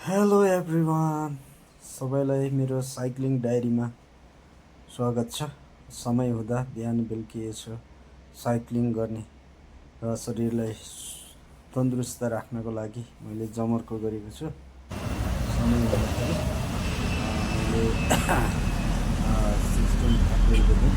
Hello everyone, सबैलाई मेरो cycling डायरीमा स्वागत छ। समय हुँदा बिहान बेलुकी यसो साइक्लिङ गर्ने र शरीरलाई तन्दुरुस्त राख्नको लागि मैले जमर्को गरेको छु। समय हुँदाखेरि मैले 16 अप्रिलको दिन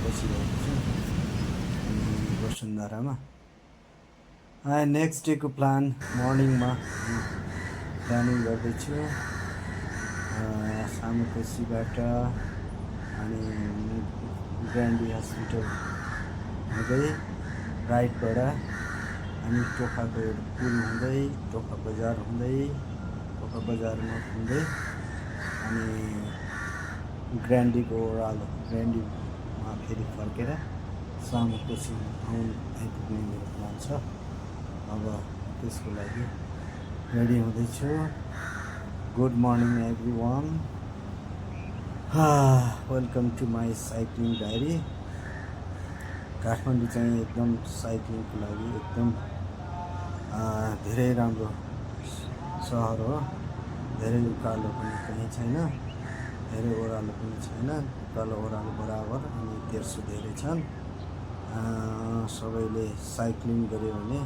बसिरहेको छु वसुन्धरामा। नेक्स्ट डेको प्लान मर्निङमा प्लानिङ गर्दैछु। सामुकोसीबाट अनि ग्रान्डी हस्पिटल हुँदै राइटबाट अनि टोखाको एउटा पुल हुँदै टोखा बजार हुँदै टोखा बजारमा हुँदै अनि ग्रान्डीको ओह्रालो ग्रान्डीमा फेरि फर्केर सामुकोसी आइपुग्ने मेरो प्लान छ। अब त्यसको लागि रेडी हुँदैछु। Good morning everyone, welcome to my cycling diary. Kathmandu चाहिँ एकदम साइक्लिङको लागि एकदम धेरै राम्रो सहर हो। धेरै उकालो पनि कहीँ छैन, धेरै ओह्रालो पनि छैन। उकालो ओह्रालो बराबर अनि तेर्सो धेरै छन्। सबैले साइक्लिङ गऱ्यो भने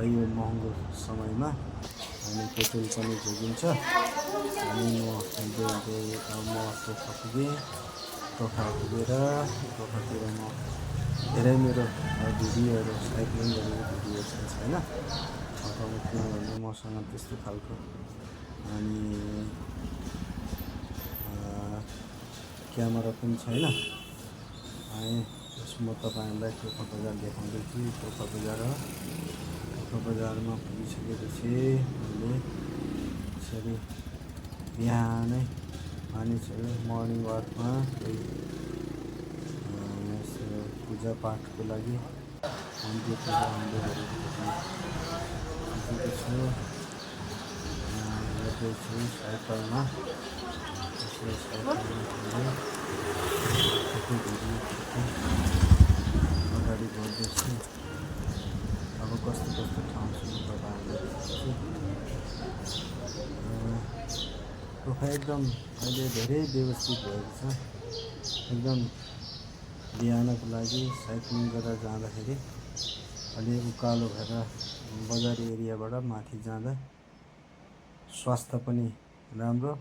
यो महँगो समयमा अनि पेट्रोल पनि जोगिन्छ। अनि म टोखा पुगेँ। टोखा पुगेर टोखातिर म धेरै मेरो भिडियोहरू साइक्लिङ गरेको भिडियो छैन किनभने मसँग त्यस्तो खालको अनि क्यामेरा पनि छैन। म तपाईँहरूलाई टोखा बजार देखाउँदैछु। टोखा बजारमा पुगिसकेपछि मैले यसरी बिहानै मानिसहरू मर्निङ वाकमा पूजापाठको लागि मन्दिरतिर आउँदै गरेको साइकलमा अगाडि बढ्दैछु। अब कस्तो कस्तो ठाउँ छ तपाईँहरूलाई टोखा एकदम अहिले धेरै व्यवस्थित भएको छ। एकदम बिहानको लागि साइक्लिङ गरेर जाँदाखेरि अलि उकालो भएर बजार एरियाबाट माथि जाँदा स्वास्थ्य पनि राम्रो,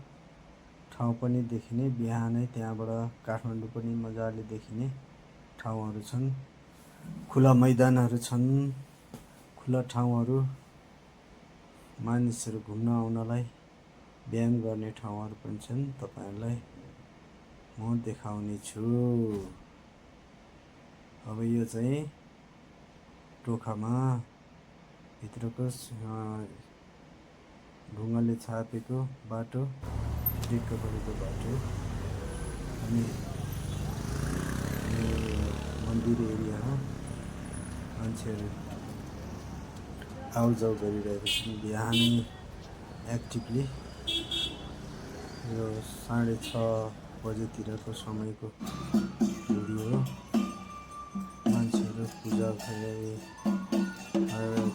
ठाउँ पनि देखिने, बिहानै त्यहाँबाट काठमाडौँ पनि मजाले देखिने ठाउँहरू छन्। खुला मैदानहरू छन्, खुला ठाउँहरू, मानिसहरू घुम्न आउनलाई, व्यायाम गर्ने ठाउँहरू पनि छन्। तपाईँहरूलाई म देखाउने छु। अब यो चाहिँ टोखामा भित्रको ढुङ्गाले छापेको बाटो, ढिक्क गरेको बाटो अनि मन्दिर एरिया हो। मान्छेहरू आउजाउ गरिरहेको छन् बिहानै एक्टिभली। यो 6:30 बजेतिरको समयको भिडियो हो। मान्छेहरू पूजा गरेर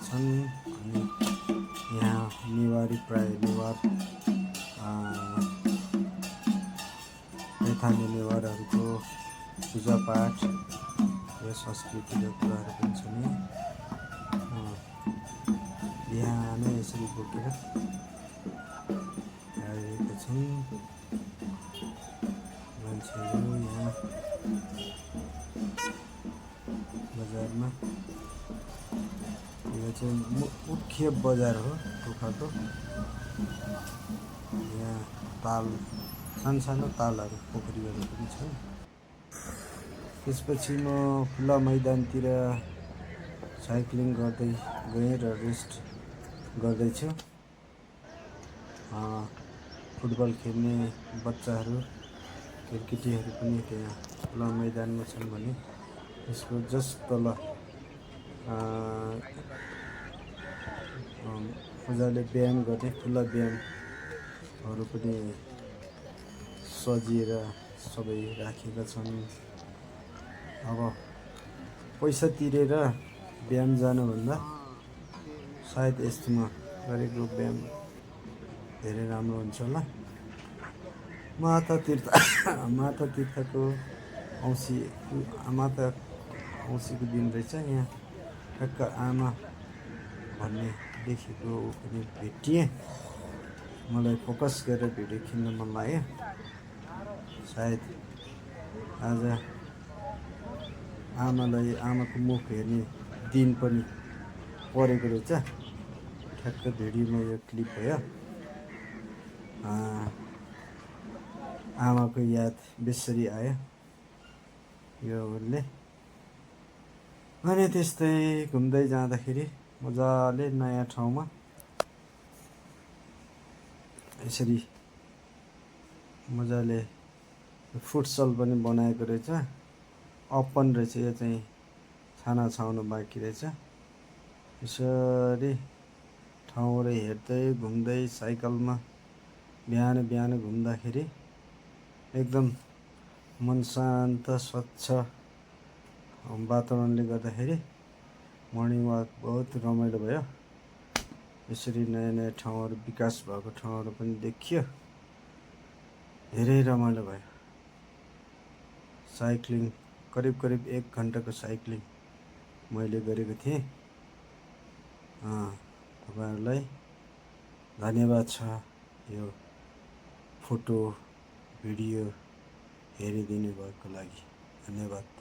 छन् अनि यहाँ प्राय नेवार पैथाने नेवारहरूको पूजापाठ र संस्कृतिका कुराहरू पनि छन्। बिहानै यसरी बोकेर आइरहेका छन् मान्छेहरू यहाँ बजारमा। यो चाहिँ मुख्य बजार हो टोखाको। यहाँ ताल, सानो तालहरू, पोखरीहरू पनि छन्। त्यसपछि म खुला मैदानतिर साइक्लिङ गर्दै गएँ र रेस्ट गर्दैछु। फुटबल खेल्ने बच्चाहरू, केटाकेटीहरू पनि त्यहाँ खुला मैदानमा छन् भने त्यसको जस्ट तल मजाले व्यायाम गर्ने खुला व्यायाम ठाउँहरू पनि सजिएर सबै राखेका छन्। अब पैसा तिरेर व्यायाम जानुभन्दा सायद यस्तोमा गरेको व्यायाम धेरै राम्रो हुन्छ होला। माता तीर्थको औँसीको दिन रहेछ। यहाँ ठ्याक्क आमा भन्ने देखेको पनि भेटिएँ। मलाई फोकस गरेर भिडियो खिच्न मन लाग्यो। सायद आज आमाको मुख हेर्ने दिन पनि परेको रहेछ। ठ्याक्क भिडियोमा यो क्लिप भयो। आमाको याद बेसरी आयो यो उसले। अनि त्यस्तै घुम्दै जाँदाखेरि मजाले नयाँ ठाउँमा यसरी मजाले फुटसल पनि बनाएको रहेछ। ओपन रहेछ यो चाहिँ, छाना छाउनु बाँकी रहेछ। यसरी ठाउँहरू हेर्दै घुम्दै साइकलमा बिहान घुम्दाखेरि एकदम मन शान्त स्वच्छ वातावरणले गर्दाखेरि मर्निङ वाक बहुत रमाइलो भयो। यसरी नयाँ ठाउँहरू विकास भएको ठाउँहरू पनि देखियो। धेरै रमाइलो भयो। साइक्लिङ करिब 1 घन्टाको साइक्लिङ मैले गरेको थिएँ। तपाईँहरूलाई धन्यवाद छ यो फोटो भिडियो हेरिदिनु भएको लागि। धन्यवाद।